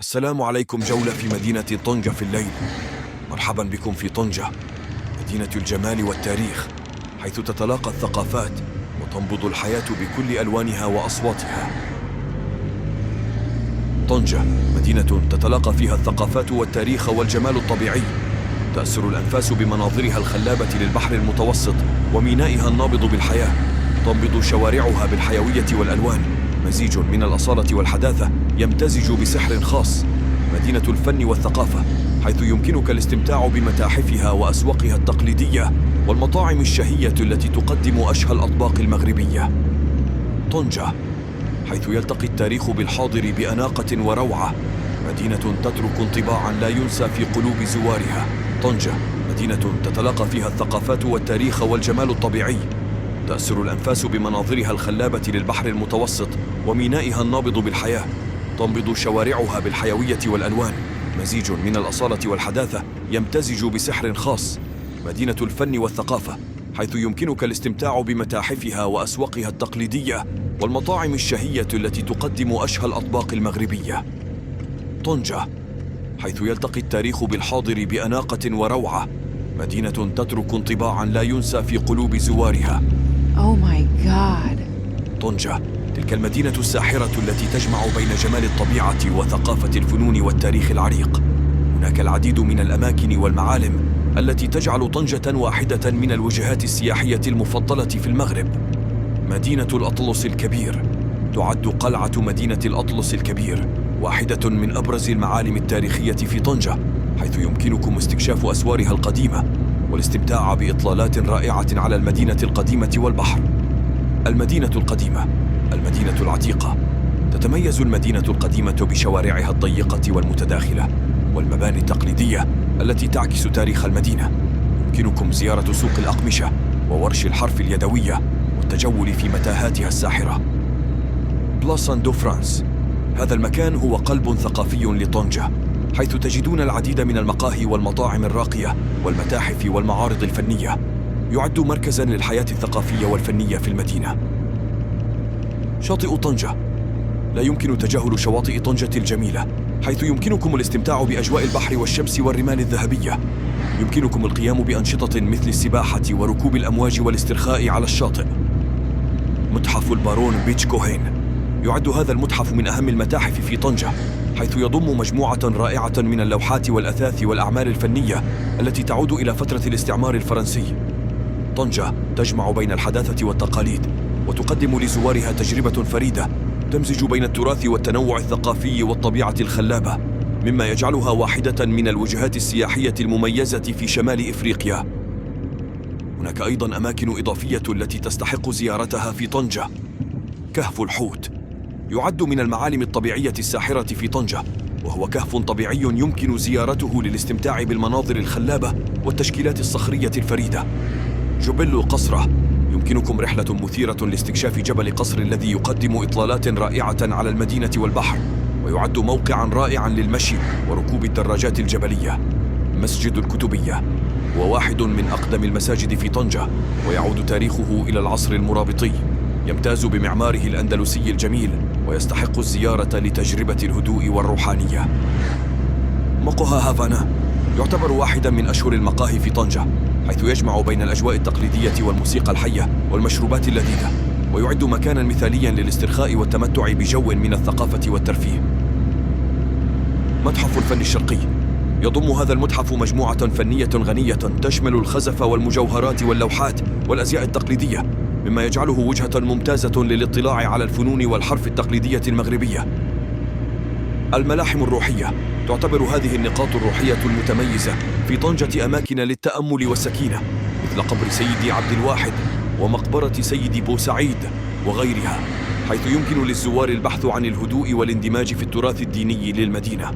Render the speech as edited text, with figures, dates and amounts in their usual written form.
السلام عليكم. جولة في مدينة طنجة في الليل. مرحبا بكم في طنجة، مدينة الجمال والتاريخ، حيث تتلاقى الثقافات وتنبض الحياة بكل ألوانها وأصواتها. طنجة مدينة تتلاقى فيها الثقافات والتاريخ والجمال الطبيعي، تأسر الأنفاس بمناظرها الخلابة للبحر المتوسط ومينائها النابض بالحياة. تنبض شوارعها بالحيوية والألوان، مزيج من الأصالة والحداثة يمتزج بسحر خاص. مدينة الفن والثقافة، حيث يمكنك الاستمتاع بمتاحفها وأسواقها التقليدية والمطاعم الشهية التي تقدم أشهى الأطباق المغربية. طنجة، حيث يلتقي التاريخ بالحاضر بأناقة وروعة، مدينة تترك انطباعاً لا ينسى في قلوب زوارها. طنجة مدينة تتلاقى فيها الثقافات والتاريخ والجمال الطبيعي، تأسر الأنفاس بمناظرها الخلابة للبحر المتوسط ومينائها النابض بالحياة. تنبض شوارعها بالحيوية والألوان، مزيج من الأصالة والحداثة يمتزج بسحر خاص. مدينة الفن والثقافة، حيث يمكنك الاستمتاع بمتاحفها وأسواقها التقليدية والمطاعم الشهية التي تقدم أشهى الأطباق المغربية. طنجة، حيث يلتقي التاريخ بالحاضر بأناقة وروعة، مدينة تترك انطباعاً لا ينسى في قلوب زوارها. Oh my God. طنجة، تلك المدينة الساحرة التي تجمع بين جمال الطبيعة وثقافة الفنون والتاريخ العريق. هناك العديد من الأماكن والمعالم التي تجعل طنجة واحدة من الوجهات السياحية المفضلة في المغرب. مدينة الأطلس الكبير، تعد قلعة مدينة الأطلس الكبير واحدة من أبرز المعالم التاريخية في طنجة، حيث يمكنكم استكشاف أسوارها القديمة والاستمتاع بإطلالات رائعة على المدينة القديمة والبحر. المدينة القديمة، المدينة العتيقة. تتميز المدينة القديمة بشوارعها الضيقة والمتداخلة والمباني التقليدية التي تعكس تاريخ المدينة. يمكنكم زيارة سوق الأقمشة وورش الحرف اليدوية والتجول في متاهاتها الساحرة. بلاسان دو فرانس، هذا المكان هو قلب ثقافي لطنجة، حيث تجدون العديد من المقاهي والمطاعم الراقية والمتاحف والمعارض الفنية. يعد مركزاً للحياة الثقافية والفنية في المدينة. شاطئ طنجة، لا يمكن تجاهل شواطئ طنجة الجميلة، حيث يمكنكم الاستمتاع بأجواء البحر والشمس والرمال الذهبية. يمكنكم القيام بأنشطة مثل السباحة وركوب الأمواج والاسترخاء على الشاطئ. متحف البارون بيتش كوهين، يعد هذا المتحف من أهم المتاحف في طنجة، حيث يضم مجموعة رائعة من اللوحات والأثاث والأعمال الفنية التي تعود إلى فترة الاستعمار الفرنسي. طنجة تجمع بين الحداثة والتقاليد، وتقدم لزوارها تجربة فريدة تمزج بين التراث والتنوع الثقافي والطبيعة الخلابة، مما يجعلها واحدة من الوجهات السياحية المميزة في شمال إفريقيا. هناك أيضاً أماكن إضافية التي تستحق زيارتها في طنجة. كهف الحوت، يعد من المعالم الطبيعية الساحرة في طنجة، وهو كهف طبيعي يمكن زيارته للاستمتاع بالمناظر الخلابة والتشكيلات الصخرية الفريدة. جبل القصرة، يمكنكم رحلة مثيرة لاستكشاف جبل قصر الذي يقدم إطلالات رائعة على المدينة والبحر، ويعد موقعاً رائعاً للمشي وركوب الدراجات الجبلية. مسجد الكتبية هو واحد من أقدم المساجد في طنجة، ويعود تاريخه إلى العصر المرابطي. يمتاز بمعماره الأندلسي الجميل، ويستحق الزيارة لتجربة الهدوء والروحانية. مقهى هافانا، يعتبر واحداً من أشهر المقاهي في طنجة، حيث يجمع بين الأجواء التقليدية والموسيقى الحية والمشروبات اللذيذة، ويعد مكاناً مثالياً للاسترخاء والتمتع بجو من الثقافة والترفيه. متحف الفن الشرقي، يضم هذا المتحف مجموعة فنية غنية تشمل الخزف والمجوهرات واللوحات والأزياء التقليدية، مما يجعله وجهة ممتازة للاطلاع على الفنون والحرف التقليدية المغربية. الملاحم الروحية، تعتبر هذه النقاط الروحية المتميزة في طنجة أماكن للتأمل والسكينة، مثل قبر سيدي عبد الواحد ومقبرة سيدي بوسعيد وغيرها، حيث يمكن للزوار البحث عن الهدوء والاندماج في التراث الديني للمدينة.